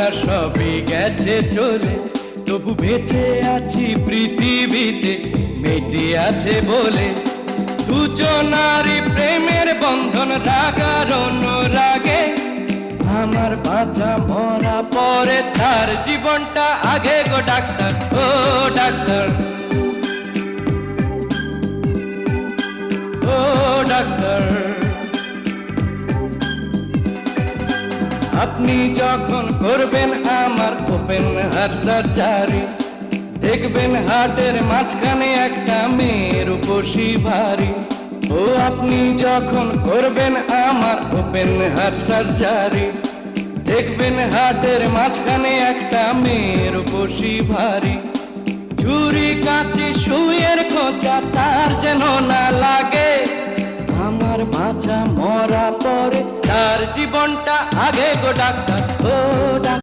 আমরা সবই গেছে চলে, তবু বেঁচে আছি পৃথিবীতে মেয়েটি আছে বলে। দুজনারই প্রেমের বন্ধন রাগার অনুরাগে, আমার বাঁচা মরা পরে তার জীবনটা আগে গো ডাক্তার, ও ডাক্তার, ও ডাক্তার। আপনি যখন করবেন আমার ওপেন হার্ট সার্জারি, দেখবেন হার্টের মাঝখানে একটা মেয়ের উপসী ভারী। ও আপনি যখন করবেন আমার ওপেন হার্ট সার্জারি, দেখবেন হার্টের মাঝখানে একটা মেয়ের উপসী ভারী। ছুরি কাঁচি সুইয়ের খোঁচা তার যেন না লাগে, আমার বাঁচা মরা পরে তার জীবনটা আগে গো ডাক্তার, ও ডাক্তার।